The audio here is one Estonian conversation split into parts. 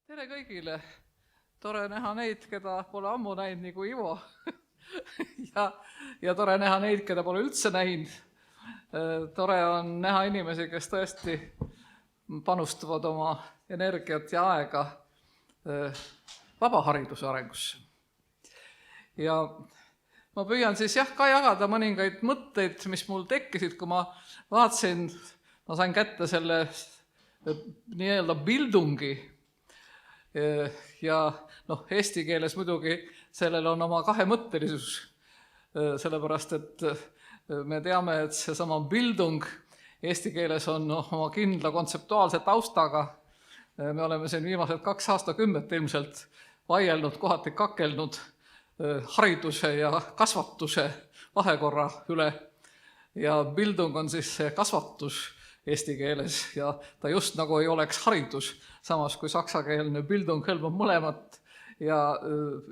Tere kõigile! Tore näha neid, keda pole ammu näinud, nagu Ivo. ja tore näha neid, keda pole üldse näinud. Tore on näha inimesi, kes tõesti panustavad oma energiat ja aega vabahariduse arengusse. Ja ma püüan siis ka jagada mõningaid mõtteid, mis mul tekkisid, kui ma vaatasin, ma sain kätte selle nii-öelda bildungi. Ja eesti keeles muidugi sellel on oma kahemõttelisus, sellepärast et me teame, et seesama bildung eesti keeles on oma kindla kontseptuaalse taustaga. Me oleme siin viimased 2 aastakümmet ilmselt vaielnud, kohati kakelnud hariduse ja kasvatuse vahekorra üle. Ja bildung on siis see kasvatus eesti keeles ja ta just nagu ei oleks haridus, samas kui saksakeelne bildung hõlmab mõlemat ja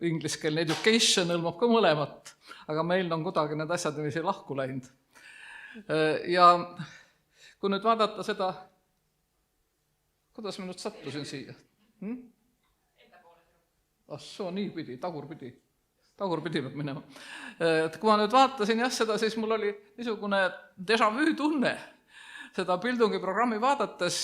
ingliskeelne education hõlmab ka mõlemat, aga meil on kuidagi need asjad niiviisi lahku läinud. Ja kui nüüd vaadata seda, kuidas ma nüüd sattusin siia? Soo niipidi, tagurpidi peab minema. Kui ma nüüd vaatasin seda, siis mul oli niisugune déjà vu tunne. Seda bildungi programmi vaadates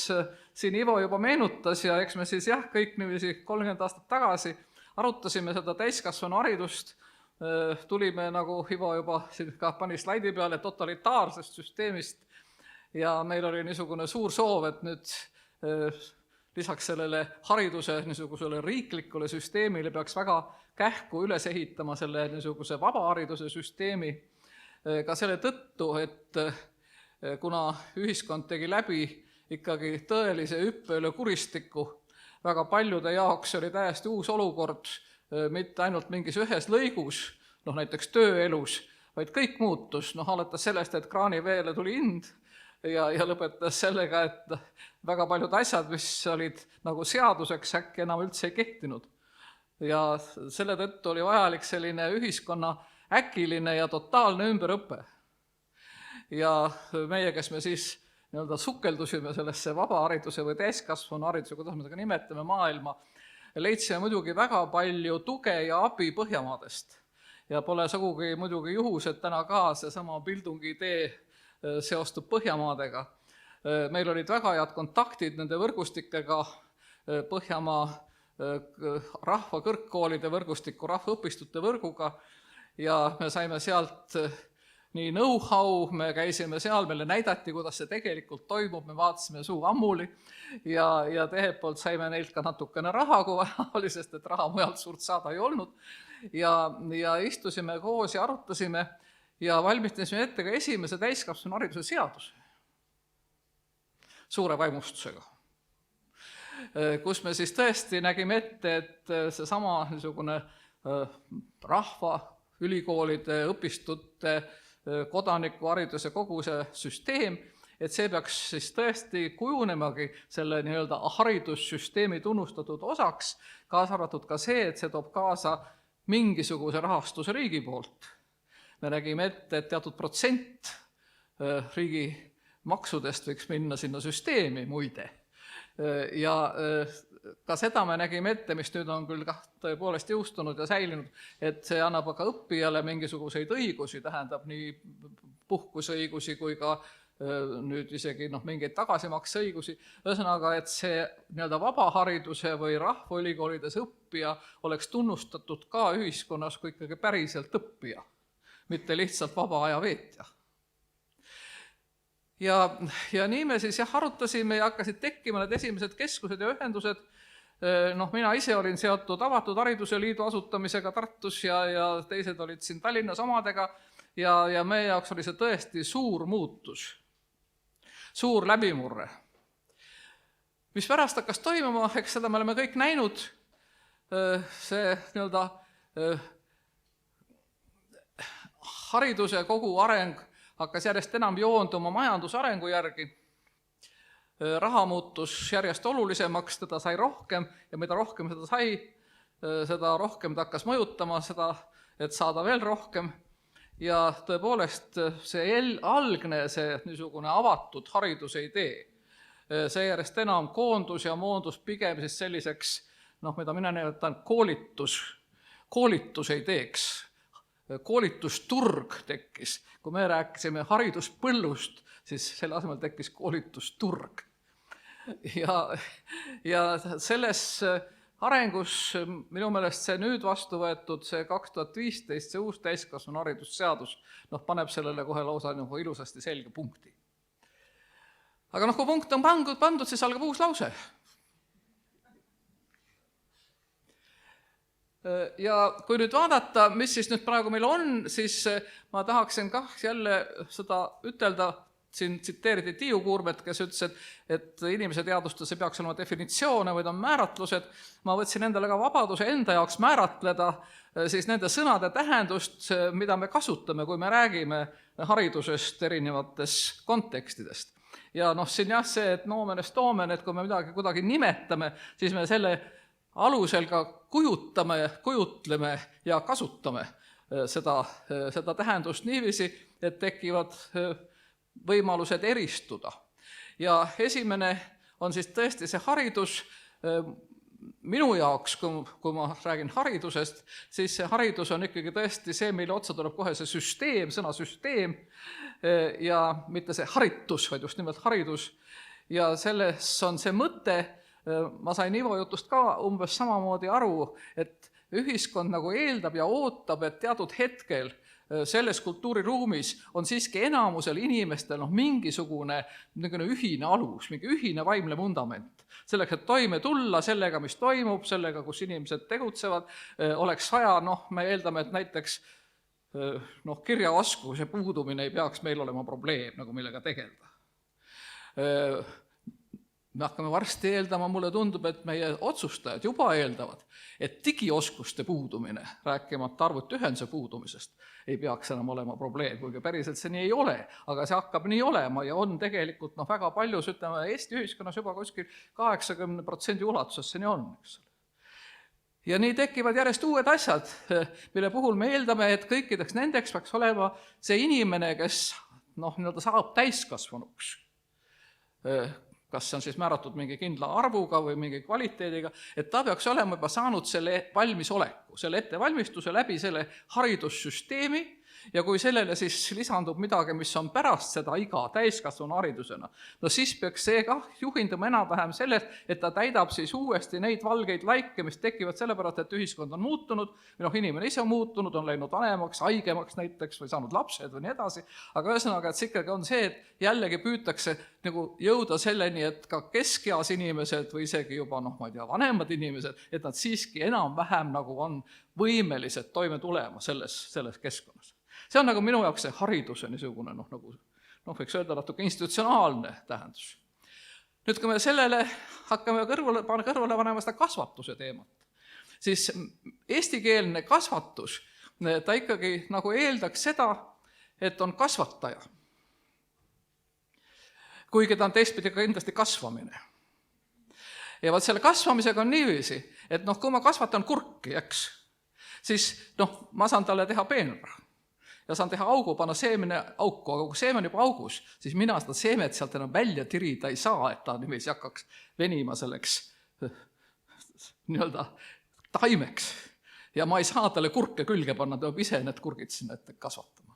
siin Ivo juba meenutas ja eks me siis kõik niiviisi 30 aastat tagasi arutasime seda täiskasvanu haridust. Tulime, nagu Ivo juba siin ka pani slaidi peale, totalitaarsest süsteemist ja meil oli niisugune suur soov, et nüüd lisaks sellele hariduse niisugusele riiklikule süsteemile peaks väga kähku üles ehitama selle niisuguse vabahariduse süsteemi ka selle tõttu, et kuna ühiskond tegi läbi ikkagi tõelise hüppe üle kuristiku, väga paljude jaoks oli täiesti uus olukord, mitte ainult mingis ühes lõigus, näiteks tööelus, vaid kõik muutus, alates sellest, et kraaniveele tuli hind ja lõpetas sellega, et väga paljud asjad, mis olid nagu seaduseks, äkki enam üldse ei kehtinud. Ja selle tõttu oli vajalik selline ühiskonna äkiline ja totaalne ümberõpe. Ja meie, kes me siis sukeldusime sellesse vabahariduse või täiskasvanu hariduse, kuidas me seda nimetame, maailma, leidsime muidugi väga palju tuge ja abi Põhjamaadest. Ja pole sugugi muidugi juhus, et täna ka seesama bildungi idee seostub Põhjamaadega. Meil olid väga head kontaktid nende võrgustikega, Põhjamaa rahva kõrgkoolide võrgustiku, rahvaõpistute võrguga ja me saime sealt nii know-how, me käisime seal, meile näidati, kuidas see tegelikult toimub, me vaatasime suu ammuli ja tehed poolt saime neilt ka natukene raha, kui vaja oli, sest et raha mujalt suurt saada ei olnud. Ja istusime koos ja arutasime ja valmistasime ette ka esimese täiskasvanu hariduse seaduse suure vaimustusega, kus me siis tõesti nägime ette, et seesama niisugune rahva, ülikoolide, õpistute, kodanikuhariduse kogu see süsteem, et see peaks siis tõesti kujunemagi selle nii-öelda haridussüsteemi tunnustatud osaks, kaasa arvatud ka see, et see toob kaasa mingisuguse rahastuse riigi poolt. Me nägime ette, et teatud protsent riigi maksudest võiks minna sinna süsteemi muide. Ja ka seda me nägime ette, mis nüüd on küll tõepoolest jõustunud ja säilinud, et see annab aga õppijale mingisuguseid õigusi, tähendab nii puhkusõigusi kui ka nüüd isegi mingeid tagasimakseõigusi. Ühesõnaga, et see nii-öelda vabahariduse või rahvaülikoolides õppija oleks tunnustatud ka ühiskonnas kui ikkagi päriselt õppija, mitte lihtsalt vaba aja veetja. Ja nii me siis arutasime ja hakkasid tekkima need esimesed keskused ja ühendused. Mina ise olin seotud Avatud Hariduse Liidu asutamisega Tartus ja teised olid siin Tallinnas omadega ja meie jaoks oli see tõesti suur muutus, suur läbimurre. Mis pärast hakkas toimuma, eks seda me oleme kõik näinud, see nii-öelda hariduse kogu areng hakkas järjest enam joonduma majandusarengu järgi. Raha muutus järjest olulisemaks, teda sai rohkem ja mida rohkem seda sai, seda rohkem ta hakkas mõjutama seda, et saada veel rohkem. Ja tõepoolest see algne, see niisugune avatud hariduse idee, see järjest enam koondus ja moondus pigem siis selliseks mida mina nimetan koolitus ei teeks. Koolitusturg tekkis. Kui me rääkisime hariduspõllust, siis selle asemel tekkis koolitusturg. Ja selles arengus minu meelest see nüüd vastu võetud, see 2015, see uus täiskasvanu haridusseadus, paneb sellele kohe lausa ilusasti selge punkti. Aga kui punkt on pandud, siis algab uus lause. Ja kui nüüd vaadata, mis siis nüüd praegu meil on, siis ma tahaksin jälle seda ütelda, siin tsiteeriti Tiiu Kuurmet, kes ütles, et inimese teadustes ei peaks olema definitsioone, vaid on määratlused. Ma võtsin endale ka vabaduse enda jaoks määratleda siis nende sõnade tähendust, mida me kasutame, kui me räägime haridusest erinevates kontekstidest. Ja siin see, et nomen est omen, et kui me midagi kuidagi nimetame, siis me selle alusel ka kujutleme ja kasutame seda tähendust niiviisi, et tekivad võimalused eristuda. Ja esimene on siis tõesti see haridus. Minu jaoks, kui ma räägin haridusest, siis see haridus on ikkagi tõesti see, mille otsa tuleb kohe see süsteem, sõna süsteem, ja mitte see haritus, vaid just nimelt haridus. Ja selles on see mõte, ma sain Ivo jutust ka umbes samamoodi aru, et ühiskond nagu eeldab ja ootab, et teatud hetkel selles kultuuriruumis on siiski enamusel inimestel mingisugune ühine alus, mingi ühine vaimne vundament. Selleks, et toime tulla sellega, mis toimub, sellega, kus inimesed tegutsevad, oleks vaja, me eeldame, et näiteks kirjaoskuse puudumine ei peaks meil olema probleem, millega tegeleda. Me hakkame varsti eeldama, mulle tundub, et meie otsustajad juba eeldavad, et digioskuste puudumine, rääkimata arvutiühenduse puudumisest, ei peaks enam olema probleem, kuigi päriselt see nii ei ole, aga see hakkab nii olema ja on tegelikult väga paljus, ütleme, Eesti ühiskonnas juba kuskil 80% ulatuses see nii on. Ja nii tekivad järjest uued asjad, mille puhul me eeldame, et kõikideks nendeks peaks olema see inimene, kes saab täiskasvanuks. Kas see on siis määratud mingi kindla arvuga või mingi kvaliteediga, et ta peaks olema juba saanud selle valmisoleku, selle ettevalmistuse läbi selle haridussüsteemi, ja kui sellele siis lisandub midagi, mis on pärast seda iga täiskasvanu haridusena, siis peaks see juhinduma enam-vähem sellest, et ta täidab siis uuesti neid valgeid laike, mis tekivad sellepärast, et ühiskond on muutunud, või inimene ise on muutunud, on läinud vanemaks, haigemaks näiteks või saanud lapsed või nii edasi, aga ühesõnaga, et see ikkagi on see, et jällegi püütakse jõuda selleni, et ka keskeas inimesed või isegi juba vanemad inimesed, et nad siiski enam-vähem on võimelised toime tulema selles keskkonnas. See on minu jaoks see hariduse niisugune, võiks öelda natuke institutsionaalne tähendus. Nüüd, kui me sellele hakkame kõrvale panema seda kasvatuse teemat, siis eestikeelne kasvatus, ta ikkagi eeldaks seda, et on kasvataja. Kuigi ta on teistpidi ka kindlasti kasvamine. Ja selle kasvamisega on niiviisi, et kui ma kasvatan kurki, siis ma saan talle teha peenra. Ja saan teha augu, panna seemene auku, aga kui seeme on juba augus, siis mina seda seemet sealt enam välja tirida ei saa, et ta niiviisi hakkaks venima selleks taimeks. Ja ma ei saa talle kurke külge panna, ta peab ise need kurgid sinna ette kasvatama.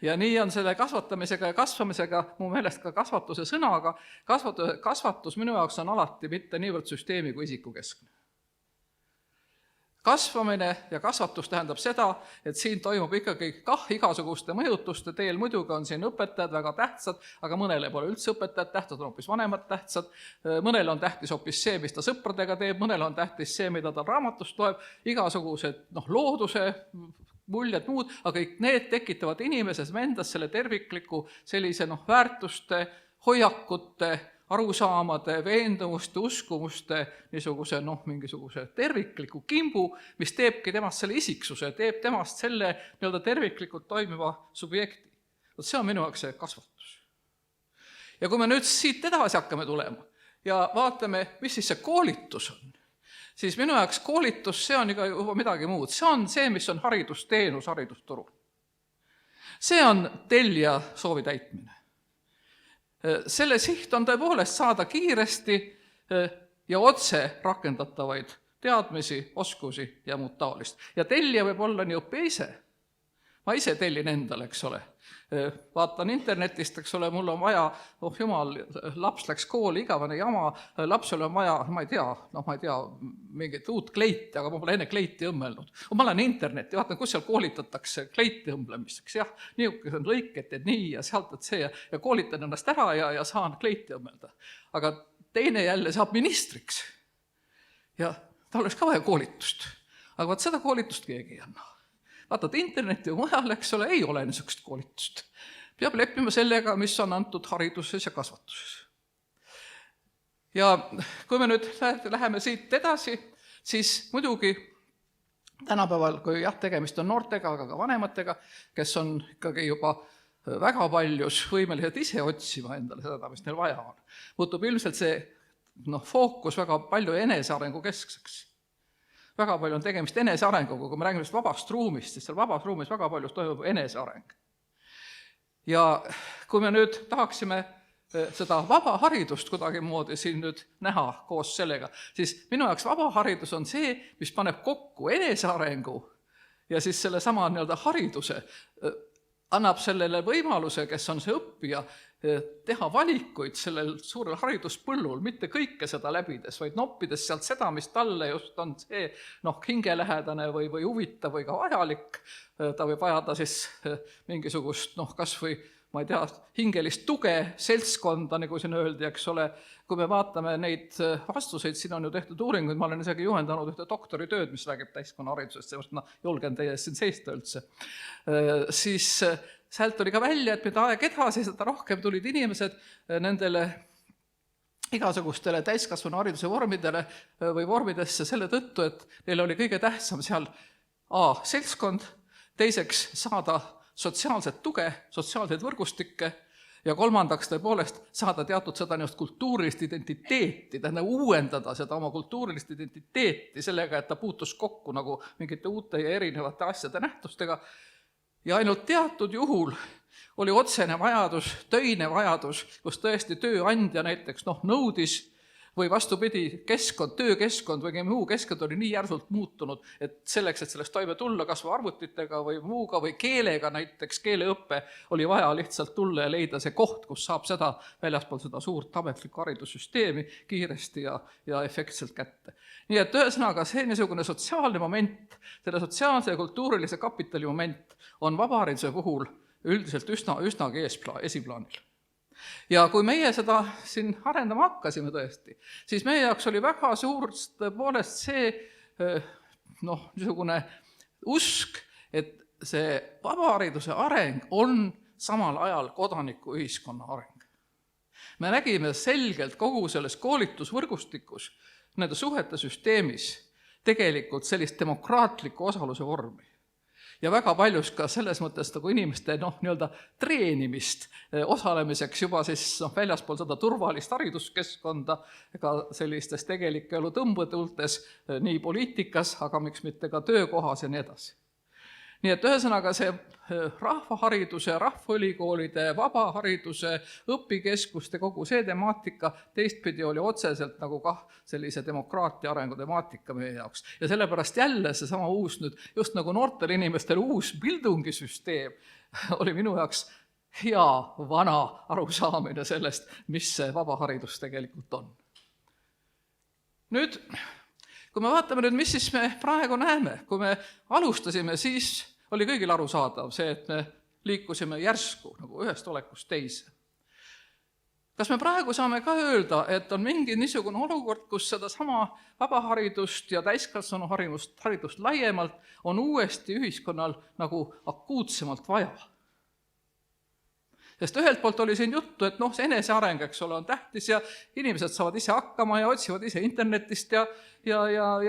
Ja nii on selle kasvatamisega ja kasvamisega, mu meelest ka kasvatuse sõnaga, kasvatus minu jaoks on alati mitte niivõrd süsteemi kui isikukeskne. Kasvamine ja kasvatus tähendab seda, et siin toimub ikkagi igasuguste mõjutuste teel, muidugi on siin õpetajad väga tähtsad, aga mõnele pole üldse õpetajad tähtsad, on hoopis vanemad tähtsad, mõnele on tähtis hoopis see, mis ta sõpradega teeb, mõnele on tähtis see, mida ta raamatust loeb, igasugused looduse muljed muud, aga kõik need tekitavad inimeses endas selle tervikliku sellise väärtuste, hoiakute, arusaamade, veendumuste, uskumuste niisuguse mingisuguse tervikliku kimbu, mis teebki temast selle isiksuse, teeb temast selle terviklikult toimiva subjekti. See on minu jaoks see kasvatus. Ja kui me nüüd siit edasi hakkame tulema ja vaatame, mis siis see koolitus on, siis minu jaoks koolitus, see on juba midagi muud. See on see, mis on haridusteenus haridusturul. See on tellija soovi täitmine. Selle siht on tõepoolest saada kiiresti ja otse rakendatavaid teadmisi, oskusi ja muud taolist. Ja tellija võib olla nii õppija ise. Ma ise tellin endale, eks ole. Vaatan internetist, eks ole, mul on vaja, jumal, laps läks kooli, igavene jama, lapsel on vaja, ma ei tea, mingit uut kleiti, aga ma pole enne kleiti õmmelnud. Ma lähen internetti, vaatan, kus seal koolitatakse kleiti õmblemiseks, jah, niisugune on lõiked, et nii ja sealt, et see ja koolitan ennast ära ja saan kleiti õmmelda. Aga teine jälle saab ministriks ja ta oleks ka vaja koolitust, aga vaat seda koolitust keegi ei anna. Vaatad interneti või mujal, eks ole, ei ole niisugust koolitust. Peab leppima sellega, mis on antud hariduses ja kasvatuses. Ja kui me nüüd läheme siit edasi, siis muidugi tänapäeval, kui jah, tegemist on noortega, aga ka vanematega, kes on ikkagi juba väga paljus võimelised ise otsima endale seda, mis neil vaja on, muutub ilmselt see fookus väga palju enesearengu keskseks. Väga palju on tegemist enesearenguga, kui me räägime vabast ruumist, siis seal vabas ruumis väga palju toimub eneseareng. Ja kui me nüüd tahaksime seda vaba haridust kuidagi moodi siin nüüd näha koos sellega, siis minu jaoks vaba haridus on see, mis paneb kokku enesearengu ja siis selle sama hariduse, annab sellele võimaluse, kes on see õppija, teha valikuid sellel suurel hariduspõllul, mitte kõike seda läbides, vaid noppides sealt seda, mis talle just on see hingelähedane või huvitav või ka vajalik. Ta võib vajada siis mingisugust, kas või, ma ei tea, hingelist tuge, seltskonda, nagu siin öeldi, eks ole. Kui me vaatame neid vastuseid, siin on ju tehtud uuringuid, ma olen isegi juhendanud ühte doktoritööd, mis räägib täiskonna-haridusest, seepärast ma julgen teie siin seista üldse. Siis sealt tuli ka välja, et mida aeg edasi, seda rohkem tulid inimesed nendele igasugustele täiskasvanu hariduse vormidele või vormidesse selle tõttu, et neil oli kõige tähtsam seal seltskond, teiseks saada sotsiaalset tuge, sotsiaalseid võrgustikke ja kolmandaks tõepoolest saada teatud seda kultuurilist identiteeti, tähendab uuendada seda oma kultuurilist identiteeti sellega, et ta puutus kokku nagu mingite uute ja erinevate asjade nähtustega. Ja ainult teatud juhul oli otsene vajadus, töine vajadus, kus tõesti tööandja näiteks nõudis või vastupidi, töökeskkond või muu keskkond oli nii järsult muutunud, et selleks, et sellest toime tulla kas või arvutitega või muuga või keelega, näiteks keeleõppe, oli vaja lihtsalt tulla ja leida see koht, kus saab seda väljaspool seda suurt ametlikku haridussüsteemi kiiresti ja efektselt kätte. Nii et ühesõnaga see niisugune sotsiaalne moment, selle sotsiaalse ja kultuurilise kapitali moment on vabahariduse puhul üldiselt üsnagi esiplaanil. Ja kui meie seda siin arendama hakkasime tõesti, siis meie jaoks oli väga suur tõepoolest see niisugune usk, et see vabahariduse areng on samal ajal kodanikuühiskonna areng. Me nägime selgelt kogu selles koolitusvõrgustikus, nende suhete süsteemis tegelikult sellist demokraatlikku osaluse vormi. Ja väga paljus ka selles mõttes nagu inimeste treenimist osalemiseks juba siis väljaspool seda turvalist hariduskeskkonda, ka sellistes tegelike elu tõmbetultes nii poliitikas, aga miks mitte ka töökohas ja nii edasi. Nii et ühesõnaga see rahvahariduse, rahvaülikoolide, vabahariduse, õpikeskuste, kogu see temaatika teistpidi oli otseselt nagu sellise demokraatia arengu temaatika meie jaoks. Ja sellepärast jälle see sama uus nüüd, just nagu noortel inimestel uus bildungisüsteem oli minu jaoks hea vana arusaamine sellest, mis see vabaharidus tegelikult on. Nüüd, kui me vaatame nüüd, mis siis me praegu näeme, kui me alustasime, siis oli kõigil arusaadav see, et me liikusime järsku nagu ühest olekust teise. Kas me praegu saame ka öelda, et on mingi niisugune olukord, kus seda sama vabaharidust ja täiskasvanu haridust laiemalt on uuesti ühiskonnal nagu akuutsemalt vaja? Sest ühelt poolt oli siin juttu, et see eneseareng, eks ole, on tähtis ja inimesed saavad ise hakkama ja otsivad ise internetist ja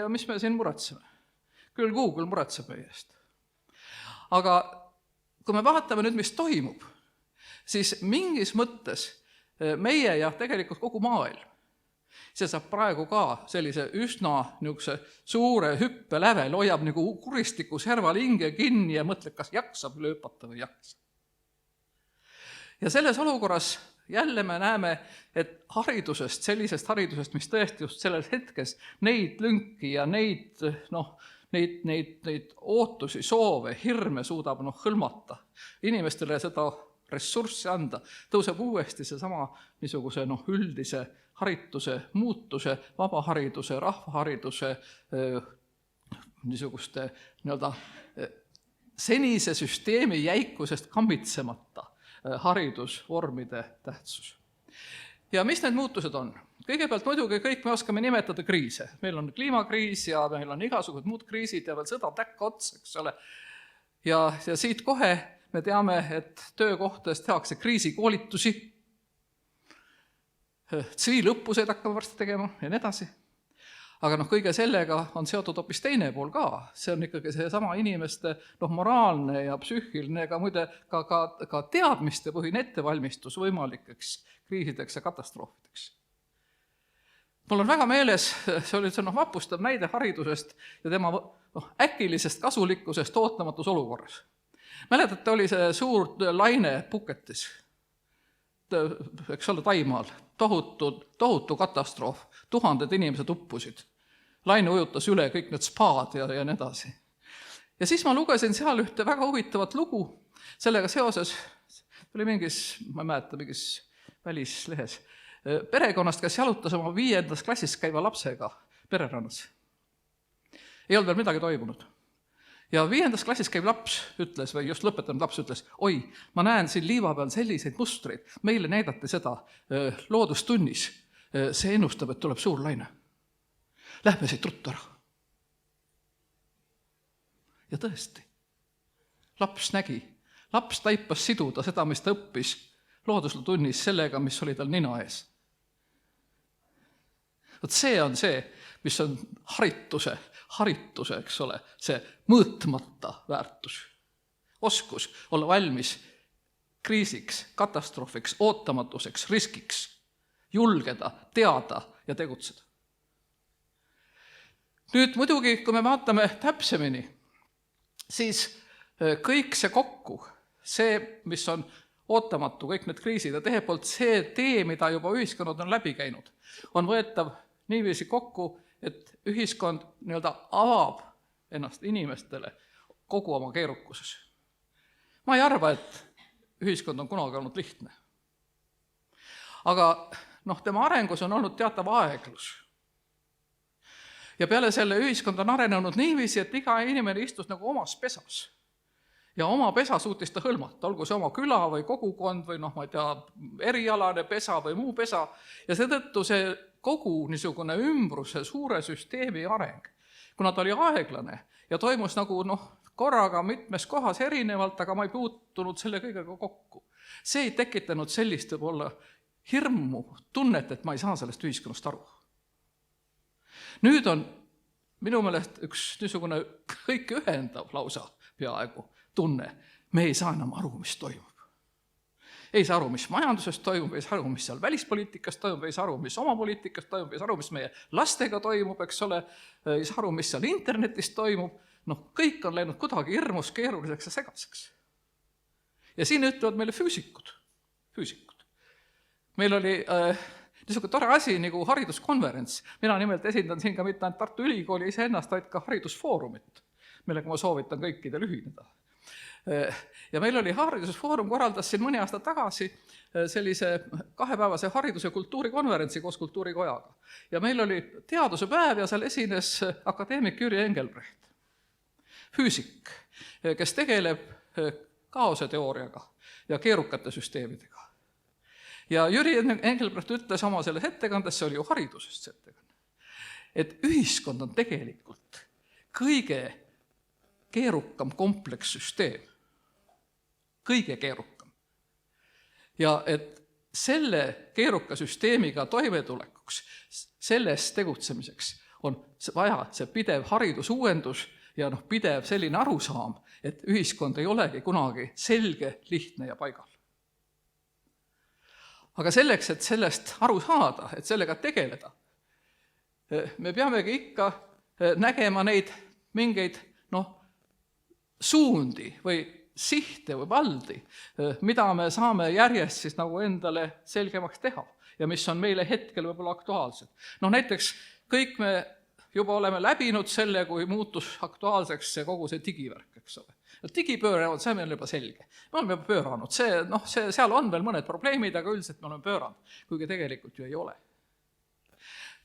mis me siin muretseme? Küll Google muretseb meie eest. Aga kui me vaatame nüüd, mis toimub, siis mingis mõttes meie ja tegelikult kogu maailm, see saab praegu ka sellise üsna suure hüppe lävel, hoiab nagu kuristiku serval hinge kinni ja mõtleb, kas jaksab lööpata või jaksa. Ja selles olukorras jälle me näeme, et haridusest, sellisest haridusest, mis tõesti just selles hetkes neid lünki ja neid ootusi, soove, hirme suudab hõlmata, inimestele seda ressurssi anda, tõuseb uuesti seesama niisuguse üldise harituse muutuse, vabahariduse, rahvahariduse, niisuguste senise süsteemi jäikusest kammitsemata haridusvormide tähtsus. Ja mis need muutused on? Kõigepealt muidugi kõik me oskame nimetada kriise. Meil on kliimakriis ja meil on igasugused muud kriisid ja veel sõda täkka ots, eks ole. Ja siit kohe me teame, et töökohtades tehakse kriisikoolitusi, tsiviilõppused hakkame varsti tegema ja nii edasi. Aga kõige sellega on seotud hoopis teine pool ka. See on ikkagi seesama inimeste moraalne ja psüühiline ega muide ka teadmiste põhine ettevalmistus võimalikeks kriisideks ja katastroofideks. Mul on väga meeles, see oli vapustav näide haridusest ja tema äkilisest kasulikkusest ootamatus olukorras. Mäletate, oli see suur laine Phuketis, eks ole, Taimaal, tohutu katastroof, tuhanded inimesed uppusid. Laine ujutas üle kõik need spaad ja nii edasi. Ja siis ma lugesin seal ühte väga huvitavat lugu sellega seoses, oli mingis, ma ei mäleta, mingis välislehes, perekonnast, kes jalutas oma 5. klassis käiva lapsega pererannas. Ei olnud veel midagi toimunud. Ja 5. klassis käiv laps ütles, või just lõpetanud laps ütles, oi, ma näen siin liiva peal selliseid mustreid, meile näidati seda loodustunnis, see ennustab, et tuleb suur laine. Lähme siit ruttu ära. Ja tõesti, laps nägi, laps taipas siduda seda, mis ta õppis loodustunnis sellega, mis oli tal nina ees. Vot see on see, mis on harituse, eks ole, see mõõtmata väärtus. Oskus olla valmis kriisiks, katastroofiks, ootamatuseks, riskiks, julgeda, teada ja tegutseda. Nüüd muidugi, kui me vaatame täpsemini, siis kõik see kokku, see, mis on ootamatu, kõik need kriisid ja tehe poolt see tee, mida juba ühiskonnad on läbi käinud, on võetav niiviisi kokku, et ühiskond avab ennast inimestele kogu oma keerukuses. Ma ei arva, et ühiskond on kunagi olnud lihtne. Aga tema arengus on olnud teatav aeglus. Ja peale selle ühiskond on arenenud niiviisi, et iga inimene istus nagu omas pesas. Ja oma pesa suutis ta hõlmata, olgu see oma küla või kogukond või ma ei tea, erialane pesa või muu pesa. Ja seetõttu see kogu niisugune ümbruse suure süsteemi areng, kuna ta oli aeglane ja toimus nagu korraga mitmes kohas erinevalt, aga ma ei puutunud selle kõigega kokku. See ei tekitanud sellist võib-olla hirmu, tunnet, et ma ei saa sellest ühiskonnast aru. Nüüd on minu meelest üks niisugune kõik ühendav lausa peaaegu tunne. Me ei saa enam aru, mis toimub. Ei saa aru, mis majanduses toimub, ei saa aru, mis seal välispoliitikas toimub, ei saa aru, mis oma poliitikas toimub, ei saa aru, mis meie lastega toimub, eks ole, ei saa aru, mis seal internetis toimub. Kõik on läinud kuidagi hirmus, keeruliseks ja segaseks. Ja siin ütlevad meile füüsikud. Meil oli niisugune tore asi nagu hariduskonverents. Mina nimelt esindan siin ka mitte ainult Tartu Ülikooli iseennast, vaid ka haridusfoorumit, millega ma soovitan kõikidel ühineda. Ja meil oli haridusfoorum korraldas siin mõni aasta tagasi sellise 2-päevase hariduse kultuurikonverentsi koos Kultuurikojaga. Ja meil oli teaduse päev ja seal esines akadeemik Jüri Engelbrecht, füüsik, kes tegeleb kaoseteooriaga ja keerukate süsteemidega. Ja Jüri Engelbrecht ütles oma selles ettekandes, see oli ju haridusest ettekanne, et ühiskond on tegelikult kõige keerukam komplekssüsteem. Kõige keerukam. Ja et selle keeruka süsteemiga toimetulekuks, selles tegutsemiseks on vaja see pidev haridusuuendus ja pidev selline arusaam, et ühiskond ei olegi kunagi selge, lihtne ja paigal. Aga selleks, et sellest aru saada, et sellega tegeleda, me peamegi ikka nägema neid mingeid suundi või sihte või valdi, mida me saame järjest siis nagu endale selgemaks teha ja mis on meile hetkel võib-olla aktuaalsed. Näiteks kõik me juba oleme läbinud selle, kui muutus aktuaalseks kogu see digivärk, eks ole. Digipööre on, see meil juba selge. Me oleme juba pööranud. Seal on veel mõned probleemid, aga üldiselt me oleme pööranud, kuigi tegelikult ju ei ole.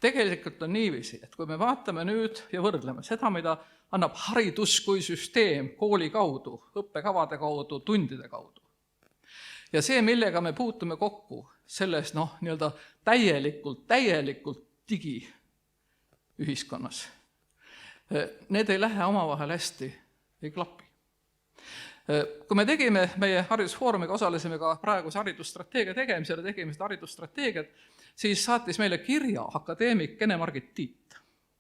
Tegelikult on niiviisi, et kui me vaatame nüüd ja võrdleme seda, mida annab haridus kui süsteem kooli kaudu, õppekavade kaudu, tundide kaudu. Ja see, millega me puutume kokku selles nii-öelda täielikult digiühiskonnas, need ei lähe omavahel hästi, ei klapi. Kui me tegime meie haridusfoorumiga, osalesime ka praeguse haridusstrateegia tegemisel ja tegime seda haridusstrateegiat, siis saatis meile kirja akadeemik Ene-Margit Tiit.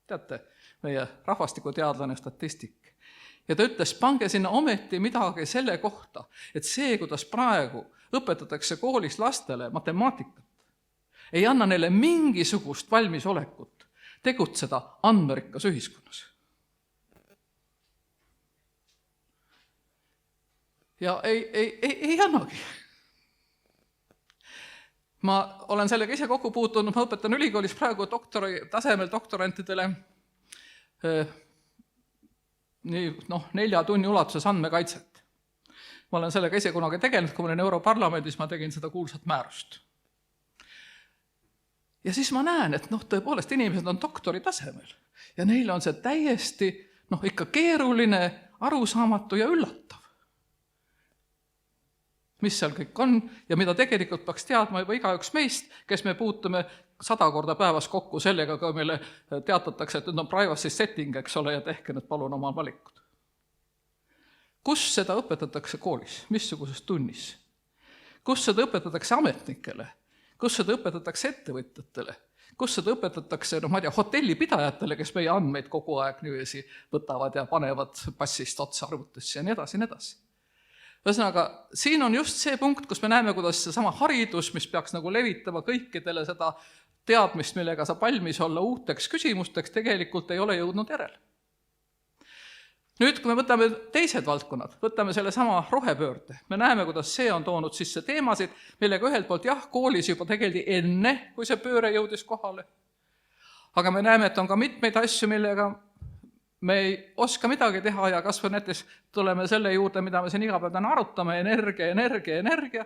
Teate, meie rahvastikuteadlane statistik. Ja ta ütles, pange sinna ometi midagi selle kohta, et see, kuidas praegu õpetatakse koolis lastele matemaatikat, ei anna neile mingisugust valmisolekut tegutseda andmerikkas ühiskonnas. Ja ei annagi. Ma olen sellega ise kokku puutunud, ma õpetan ülikoolis praegu tasemel doktorantidele 4 tunni ulatuses andmekaitset. Ma olen sellega ise kunagi tegelenud, kui ma olin Europarlamendis, ma tegin seda kuulsat määrust. Ja siis ma näen, et tõepoolest inimesed on doktori tasemel ja neil on see täiesti ikka keeruline, arusaamatu ja üllatav. Mis seal kõik on ja mida tegelikult peaks teadma juba igaüks meist, kes me puutume 100 korda päevas kokku sellega, kui meile teatatakse, et nüüd on privacy setting, eks ole, ja tehke nüüd palun oma valikud. Kus seda õpetatakse koolis? Missuguses tunnis? Kus seda õpetatakse ametnikele? Kus seda õpetatakse ettevõtjatele? Kus seda õpetatakse, hotellipidajatele, kes meie andmeid kogu aeg niiviisi võtavad ja panevad passist otsa arvutisse ja nii edasi, nii edasi. Ühesõnaga, siin on just see punkt, kus me näeme, kuidas see sama haridus, mis peaks levitama kõikidele seda teadmist, millega saab valmis olla uuteks küsimusteks, tegelikult ei ole jõudnud järele. Nüüd, kui me võtame teised valdkonnad, võtame selle sama rohepöörde, me näeme, kuidas see on toonud sisse teemasid, millega ühelt poolt koolis juba tegeldi enne, kui see pööre jõudis kohale. Aga me näeme, et on ka mitmeid asju, millega me ei oska midagi teha ja kas või näiteks tuleme selle juurde, mida me siin igapäevana arutame, energia.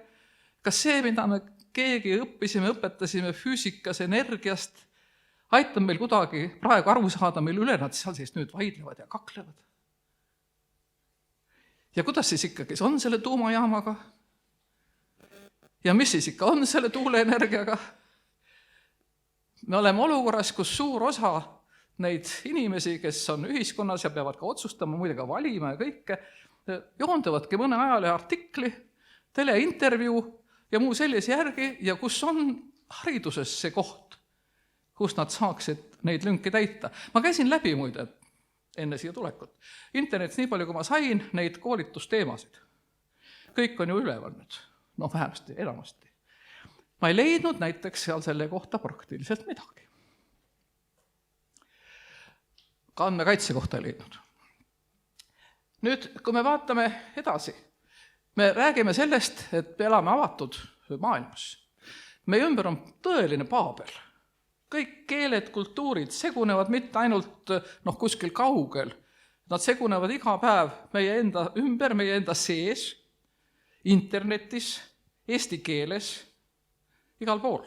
Kas see, mida me keegi õpetasime füüsikas energiast, aitab meil kuidagi praegu aru saada, meil üle nad seal siis nüüd vaidlevad ja kaklevad? Ja kuidas siis ikkagi on selle tuumajaamaga? Ja mis siis ikka on selle tuuleenergiaga? Me oleme olukorras, kus suur osa neid inimesi, kes on ühiskonnas ja peavad ka otsustama, muide ka valima ja kõike, joondavadki mõne ajalehe artikli, teleintervjuu ja muu sellise järgi ja kus on hariduses see koht, kus nad saaksid neid lünki täita. Ma käisin läbi muide enne siia tulekut. Internetis nii palju, kui ma sain neid koolitusteemasid. Kõik on ju üleval nüüd, vähemasti, enamasti. Ma ei leidnud näiteks seal selle kohta praktiliselt midagi. Ka andmekaitse kohta ei leidnud. Nüüd, kui me vaatame edasi, me räägime sellest, et me elame avatud maailmas. Meie ümber on tõeline Paabel. Kõik keeled, kultuurid segunevad mitte ainult kuskil kaugel. Nad segunevad iga päev meie enda ümber, meie enda sees, internetis, eesti keeles, igal pool.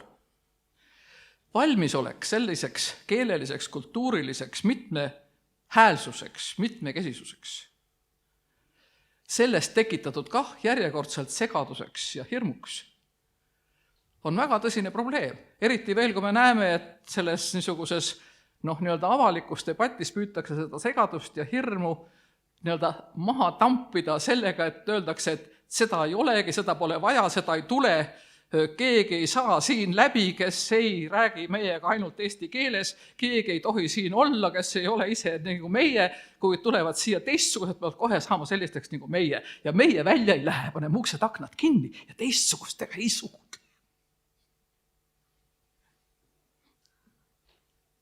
Valmisolek selliseks keeleliseks, kultuuriliseks, mitmehäälsuseks, mitmekesisuseks. Sellest tekitatud järjekordselt segaduseks ja hirmuks on väga tõsine probleem. Eriti veel, kui me näeme, et selles niisuguses avalikus debatis püütakse seda segadust ja hirmu maha tampida sellega, et öeldakse, et seda ei olegi, seda pole vaja, seda ei tule, keegi ei saa siin läbi, kes ei räägi meiega ainult eesti keeles, keegi ei tohi siin olla, kes ei ole ise nagu meie, kui tulevad siia teistsugused, peavad kohe saama sellisteks nagu meie. Ja meie välja ei lähe, paneme uksed aknad kinni ja teistsugustega ei suhtle.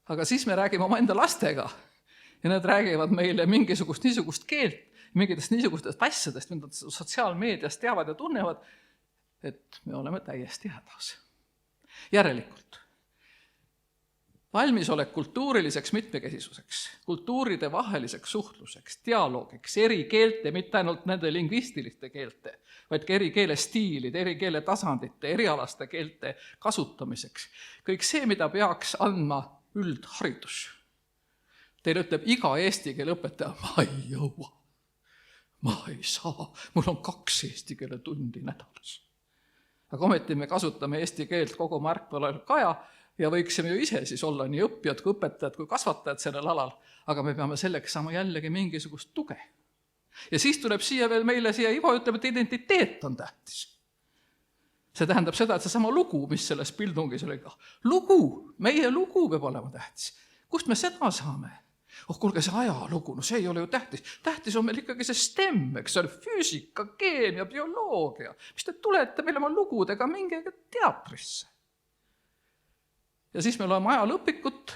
Aga siis me räägime oma enda lastega ja need räägivad meile mingisugust niisugust keelt, mingitest niisugustest asjadest, mida sotsiaalmeedias teavad ja tunnevad, et me oleme täiesti hädas. Järelikult, valmisolek kultuuriliseks mitmekesisuseks, kultuuride vaheliseks suhtluseks, dialoogiks, eri keelte, mitte ainult nende lingvistiliste keelte, vaid ka eri keelestiilide, eri keele tasandite, erialaste keelte kasutamiseks. Kõik see, mida peaks andma üldharidus. Teile ütleb iga eesti keele õpetaja, ma ei jõua, ma ei saa, mul on 2 eesti keele tundi nädalas. Aga ometi me kasutame eesti keelt kogu märkvalal kaja ja võiksime ju ise siis olla nii õppijad kui õpetajad kui kasvatajad sellel alal, aga me peame selleks saama jällegi mingisugust tuge. Ja siis tuleb meile siia Ivo ütleb, et identiteet on tähtis. See tähendab seda, et see sama lugu, mis selles pildungis oli ka. Lugu, meie lugu peab olema tähtis. Kust me seda saame? Kuulge, see ajalugu, no see ei ole ju tähtis. Tähtis on meil ikkagi see STEM, eks ole, füüsika, keemia, bioloogia. Mis te tulete meil oma lugudega mingiga teatrisse? Ja siis me loeme ajalõpikut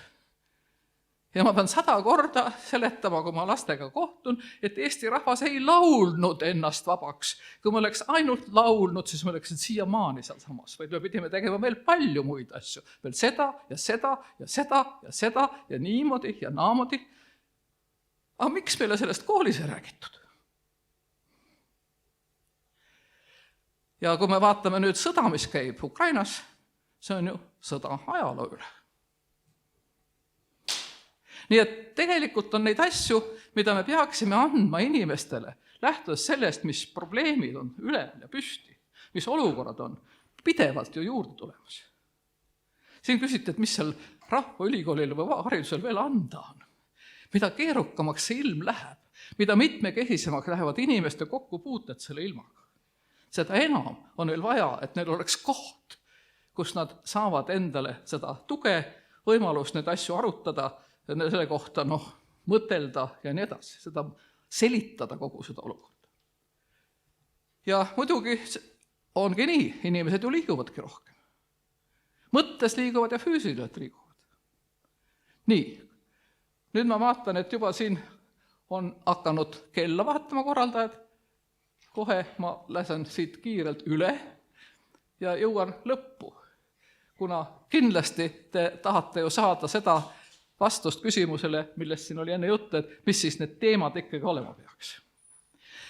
ja ma pean 100 korda seletama, kui ma lastega kohtun, et Eesti rahvas ei laulnud ennast vabaks. Kui me oleks ainult laulnud, siis me oleksid siiamaani seal samas, vaid me pidime tegema veel palju muid asju. Veel seda ja seda ja seda ja seda ja niimoodi ja naamodi. Aga miks meile sellest koolis ei räägitud? Ja kui me vaatame nüüd sõda, mis käib Ukrainas, see on ju sõda ajaloo üle. Nii et tegelikult on neid asju, mida me peaksime andma inimestele, lähtudes sellest, mis probleemid on üleval ja püsti, mis olukorrad on pidevalt ju juurde tulemas. Siin küsiti, et mis seal rahvaülikoolil või haridusel veel anda on. Mida keerukamaks see ilm läheb, mida mitmekehisemaks lähevad inimeste kokkupuuted selle ilmaga. Seda enam on neil vaja, et neil oleks koht, kus nad saavad endale seda tuge, võimalust neid asju arutada, selle kohta mõtelda ja nii edasi, seda selitada kogu seda olukorda. Ja muidugi ongi nii, inimesed ju liiguvadki rohkem. Mõttes liiguvad ja füüsiliselt liiguvad. Nii, nüüd ma vaatan, et juba siin on hakanud kella vahetama korraldajad. Kohe ma läsen siit kiirelt üle ja jõuan lõppu. Kuna kindlasti te tahate ju saada seda vastust küsimusele, millest siin oli enne jutt, et mis siis need teemad ikkagi olema peaks.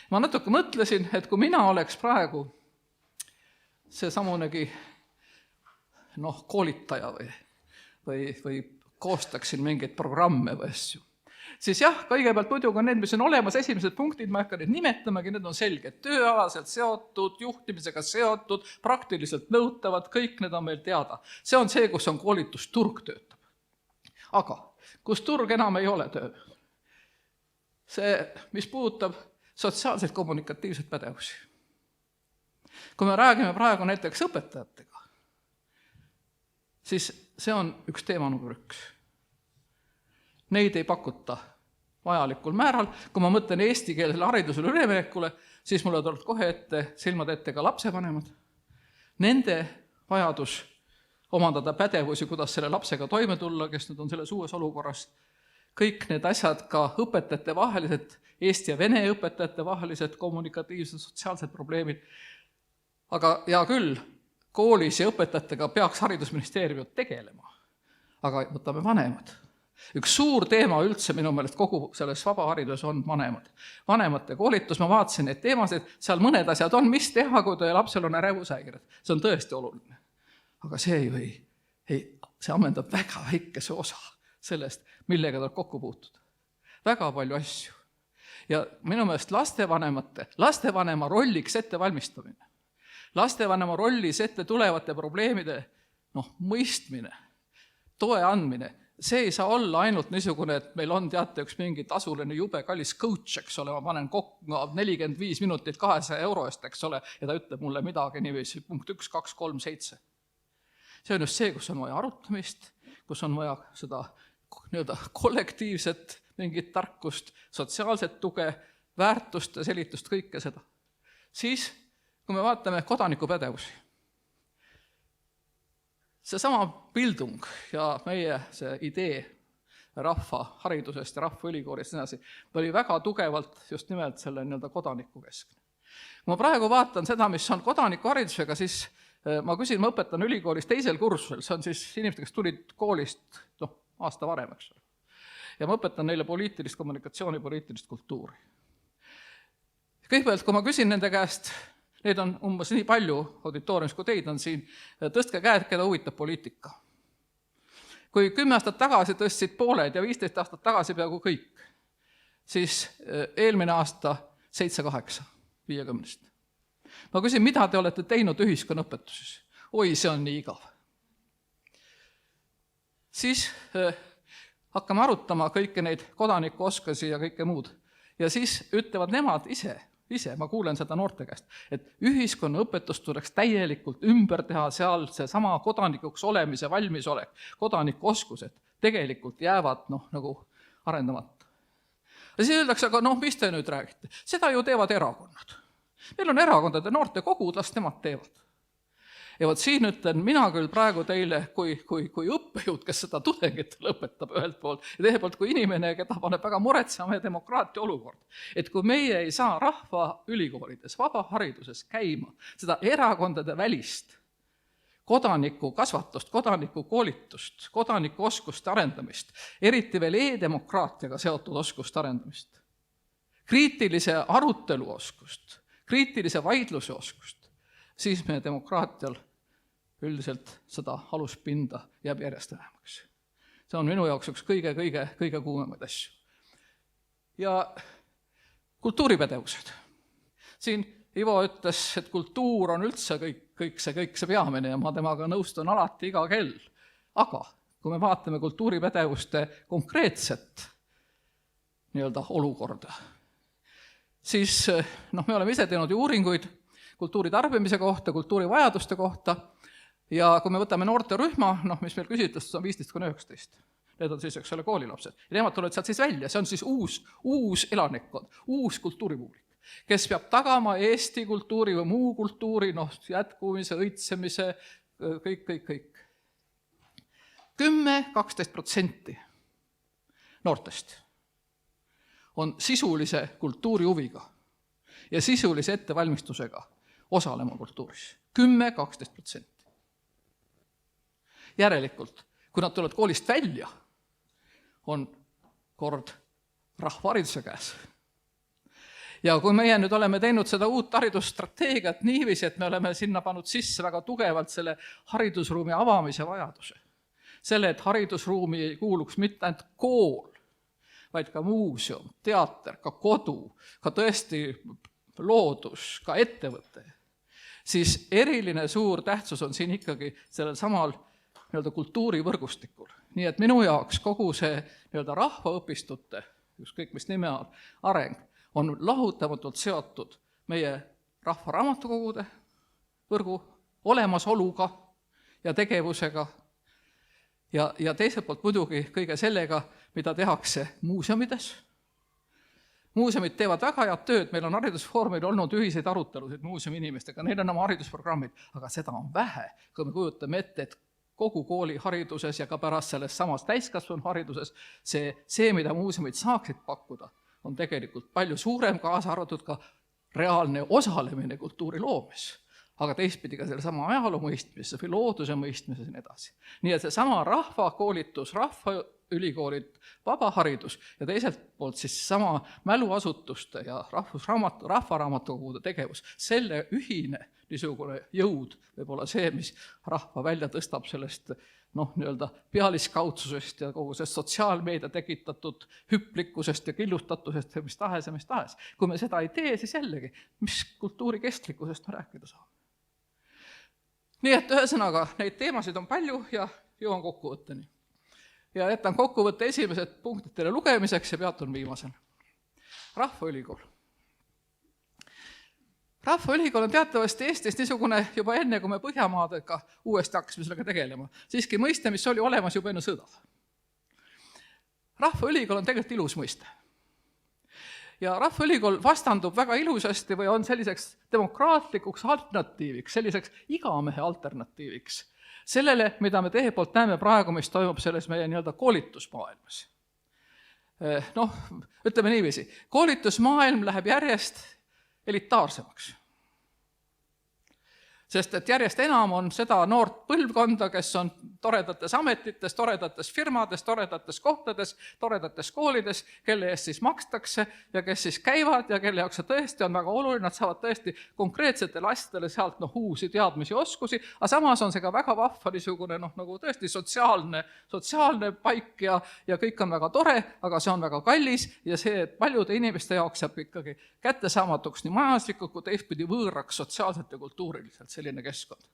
Ma natuke mõtlesin, et kui mina oleks praegu see samunegi koolitaja või koostaksin mingeid programme või asju, siis jah, kõigepealt muidugi on need, mis on olemas, esimesed punktid, ma hakkan neid nimetamagi, need on selged, tööalaselt seotud, juhtimisega seotud, praktiliselt nõutavad, kõik need on meil teada. See on see, kus on koolitusturg töötab. Aga kus turg enam ei ole töö, see, mis puudutab sotsiaalseid kommunikatiivseid pädevusi. Kui me räägime praegu näiteks õpetajatega, siis see on üks teema number 1. Neid ei pakuta vajalikul määral. Kui ma mõtlen eestikeelsele haridusele üleminekule, siis mulle tuleb kohe silmad ette ka lapsevanemad. Nende vajadus omandada pädevusi, kuidas selle lapsega toime tulla, kes nüüd on selles uues olukorras. Kõik need asjad, ka õpetajate vahelised, eesti ja vene õpetajate vahelised kommunikatiivsed, sotsiaalsed probleemid. Aga hea küll, koolis ja õpetajatega peaks haridusministeerium tegelema. Aga võtame vanemad. Üks suur teema üldse minu meelest kogu selles vabaharidus on vanemad. Vanemate koolitus, ma vaatasin neid teemasid, seal mõned asjad on, mis teha, kui teie lapsel on ärevushäired. See on tõesti oluline. Aga see ju see ammendab väga väikese osa sellest, millega tuleb kokku puutuda. Väga palju asju. Ja minu meelest lastevanema rolliks ettevalmistamine, lastevanema rollis ette tulevate probleemide mõistmine, toe andmine, see ei saa olla ainult niisugune, et meil on teate üks mingi tasuline jube kallis coach, eks ole, ma panen kokku 45 minutit 200 € eest, eks ole, ja ta ütleb mulle midagi niiviisi, punkt 1, 2, 3, 7. See on just see, kus on vaja arutamist, kus on vaja seda kollektiivset mingit tarkust, sotsiaalset tuge, väärtust ja selitust, kõike seda. Siis, kui me vaatame kodanikupädevusi, seesama pildung ja meie see idee rahvaharidusest ja rahvaülikoolist ja oli väga tugevalt just nimelt selle nii-öelda kodanikukeskne. Kui ma praegu vaatan seda, mis on kodanikuharidusega, siis ma küsin, ma õpetan ülikoolis teisel kursusel, see on siis inimesed, kes tulid koolist aasta varem, eks ole. Ja ma õpetan neile poliitilist kommunikatsiooni, poliitilist kultuuri. Kõigepealt, kui ma küsin nende käest, neid on umbes nii palju auditooriumis, kui teid on siin, tõstke käed, keda huvitab poliitika. Kui 10 aastat tagasi tõstsid pooled ja 15 aastat tagasi peaaegu kõik, siis eelmine aasta 7-8, 50. Ma küsin, mida te olete teinud ühiskonnaõpetuses? Oi, see on nii igav. Siis hakkame arutama kõiki neid kodanikuoskusi ja kõike muud. Ja siis ütlevad nemad ise, ma kuulen seda noorte käest, et ühiskonnaõpetust tuleks täielikult ümber teha seal see sama kodanikuks olemise valmisolek, kodanikuoskused tegelikult jäävad nagu arendamata. Ja siis öeldakse, aga mis te nüüd räägite? Seda ju teevad erakonnad. Meil on erakondade noorte kogud, las nemad teevad. Ja vot siin ütlen mina küll praegu teile kui õppejõud, kes seda tudengitele õpetab ühelt poolt, ja teisalt poolt kui inimene, keda paneb väga muretsema ja demokraatia olukord. Et kui meie ei saa rahvaülikoolides, vabahariduses käima seda erakondade välist kodaniku kasvatust, kodaniku koolitust, kodaniku oskuste arendamist, eriti veel e-demokraatiaga seotud oskuste arendamist, kriitilise arutelu oskust, kriitilise vaidluse oskust, siis meie demokraatial üldiselt seda aluspinda jääb järjest vähemaks. See on minu jaoks üks kõige kuumemaid asju. Ja kultuuripädevused. Siin Ivo ütles, et kultuur on üldse kõik see peamine ja ma temaga nõustun alati iga kell. Aga kui me vaatame kultuuripädevuste konkreetset nii-öelda olukorda, siis me oleme ise teinud ju uuringuid kultuuri tarbimise kohta, kultuuri vajaduste kohta ja kui me võtame noorte rühma, mis meil küsitlustes on 15-19, need on siis, eks ole, koolilapsed. Ja nemad tulevad sealt siis välja, see on siis uus elanikkond, uus kultuuripublik, kes peab tagama Eesti kultuuri või muu kultuuri, jätkumise, õitsemise, kõik. 10-12% noortest on sisulise kultuuri huviga ja sisulise ettevalmistusega osalema kultuuris. 10-12%. Järelikult, kui nad tulevad koolist välja, on kord rahvahariduse käes. Ja kui meie nüüd oleme teinud seda uut haridusstrateegiat niiviisi, et me oleme sinna pannud sisse väga tugevalt selle haridusruumi avamise vajaduse, selle, et haridusruumi ei kuuluks mitte ainult kool, vaid ka muuseum, teater, ka kodu, ka tõesti loodus, ka ettevõte, siis eriline suur tähtsus on siin ikkagi sellel samal nii-öelda kultuurivõrgustikul. Nii et minu jaoks kogu see nii-öelda rahvaõpistute, ükskõik mis nime on, areng on lahutamatult seotud meie rahvaraamatukogude võrgu olemasoluga ja tegevusega ja teiselt poolt muidugi kõige sellega, mida tehakse muuseumides. Muuseumid teevad väga head tööd, meil on haridusfoorumil olnud ühiseid arutelusid muuseumi inimestega, neil on oma haridusprogrammid, aga seda on vähe, kui me kujutame ette, et kogu kooli hariduses ja ka pärast selles samas täiskasvanu hariduses see, mida muuseumid saaksid pakkuda, on tegelikult palju suurem, kaasa arvatud ka reaalne osalemine kultuuri loomes, aga teistpidi ka selle sama ajaloo mõistmises või looduse mõistmises ja nii edasi. Nii et see sama rahvakoolitus, rahvaülikoolid, vabaharidus ja teiselt poolt siis sama mäluasutuste ja rahvaraamatukogude tegevus, selle ühine niisugune jõud võib olla see, mis rahva välja tõstab sellest nii-öelda pealiskaudsusest ja kogu sellest sotsiaalmeedia tekitatud hüplikkusest ja killustatusest ja mis tahes. Kui me seda ei tee, siis jällegi, mis kultuuri kestlikkusest me rääkida saame. Nii et ühesõnaga, neid teemasid on palju ja jõuan kokkuvõtteni. Ja jätan kokkuvõtte esimesed punktid teile lugemiseks ja peatun viimasel. Rahvaülikool. Rahvaülikool on teatavasti Eestis niisugune juba enne, kui me Põhjamaadega uuesti hakkasime sellega tegelema. Siiski mõiste, mis oli olemas juba enne sõda. Rahvaülikool on tegelikult ilus mõiste. Ja Rahvaülikool vastandub väga ilusasti või on selliseks demokraatlikuks alternatiiviks, selliseks igamehe alternatiiviks sellele, mida me teie poolt näeme praegu, mis toimub selles meie nii-öelda koolitusmaailmas. noh, ütleme niiviisi, koolitusmaailm läheb järjest elitaarsemaks. Sest et järjest enam on seda noort põlvkonda, kes on toredates ametites, toredates firmades, toredates kohtades, toredates koolides, kelle eest siis makstakse ja kes siis käivad ja kelle jaoks see tõesti on väga oluline, nad saavad tõesti konkreetsetele asjadele sealt uusi teadmisi, oskusi, aga samas on see ka väga vahva niisugune nagu tõesti sotsiaalne paik ja kõik on väga tore, aga see on väga kallis ja see paljude inimeste jaoks jääb ikkagi kättesaamatuks nii majanduslikult kui teistpidi võõraks sotsiaalselt ja kultuuriliselt selline keskkond.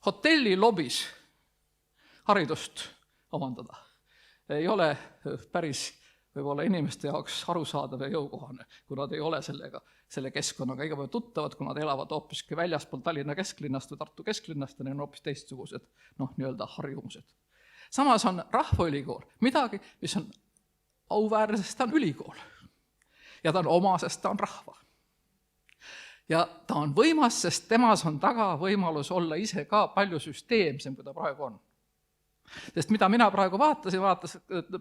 Hotelli lobis haridust omandada ei ole päris võib-olla inimeste jaoks arusaadav ja jõukohane, kui nad ei ole selle keskkonnaga iga päev tuttavad, kui nad elavad hoopiski väljaspool Tallinna kesklinnast või Tartu kesklinnast ja neil on hoopis teistsugused nii-öelda harjumused. Samas on rahvaülikool midagi, mis on auväärne, sest ta on ülikool. Ja ta on oma, sest ta on rahva. Ja ta on võimas, sest temas on taga võimalus olla ise ka palju süsteemsem, kui ta praegu on. Sest mida mina praegu vaatasin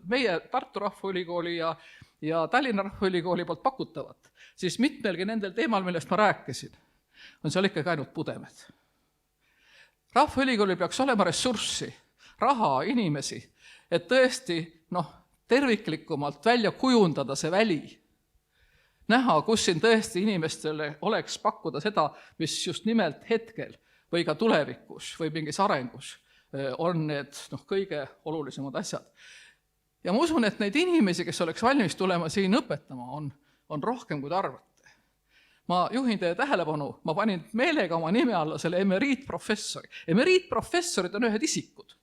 meie Tartu Rahvaülikooli ja Tallinna Rahvaülikooli poolt pakutavat, siis mitmelgi nendel teemal, millest ma rääkisin, on seal ikkagi ainult pudemed. Rahvaülikooli peaks olema ressurssi, raha, inimesi, et tõesti terviklikumalt välja kujundada see väli, näha, kus siin tõesti inimestele oleks pakkuda seda, mis just nimelt hetkel või ka tulevikus või mingis arengus on need kõige olulisemad asjad. Ja ma usun, et neid inimesi, kes oleks valmis tulema siin õpetama, on rohkem, kui te arvate. Ma juhin teie tähelepanu, ma panin meelega oma nime alla selle emeriitprofessori. Emeriitprofessorid on ühed isikud,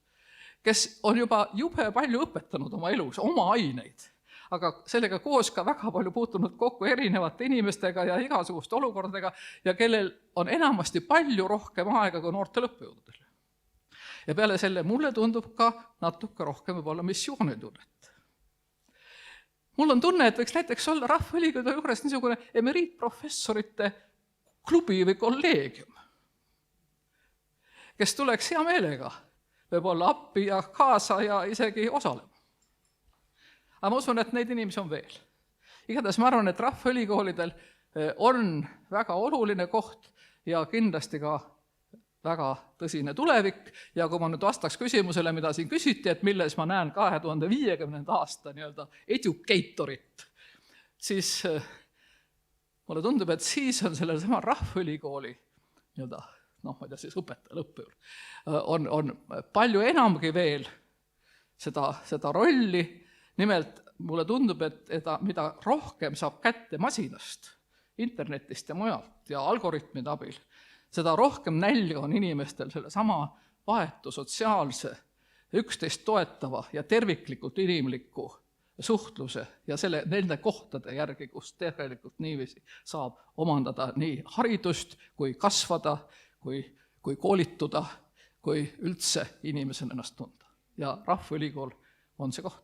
kes on juba jube palju õpetanud oma elus, oma aineid, aga sellega koos ka väga palju puutunud kokku erinevate inimestega ja igasuguste olukordadega ja kellel on enamasti palju rohkem aega kui noortel õppejõududel. Ja peale selle mulle tundub ka natuke rohkem võib-olla missioonitunnet. Mul on tunne, et võiks näiteks olla Rahvaülikooli juures niisugune emeriitprofessorite klubi või kolleegium, kes tuleks hea meelega võib-olla appi ja kaasa ja isegi osalema. Aga ma usun, et neid inimesi on veel. Igatahes ma arvan, et rahvaülikoolidel on väga oluline koht ja kindlasti ka väga tõsine tulevik. Ja kui ma nüüd vastaks küsimusele, mida siin küsiti, et milles ma näen 2050. aasta nii-öelda educatorit, siis mulle tundub, et siis on sellel sama rahvaülikooli nii-öelda, ma ei tea, siis õpetajal, õppejõul, on palju enamgi veel seda rolli. Nimelt mulle tundub, et mida rohkem saab kätte masinast, internetist ja mujalt ja algoritmide abil, seda rohkem nälga on inimestel selle sama vahetu, sotsiaalse, üksteist toetava ja terviklikult inimliku suhtluse ja nende kohtade järgi, kus tegelikult niiviisi saab omandada nii haridust, kui kasvada, kui koolituda, kui üldse inimesena ennast tunda. Ja Rahvaülikool on see koht.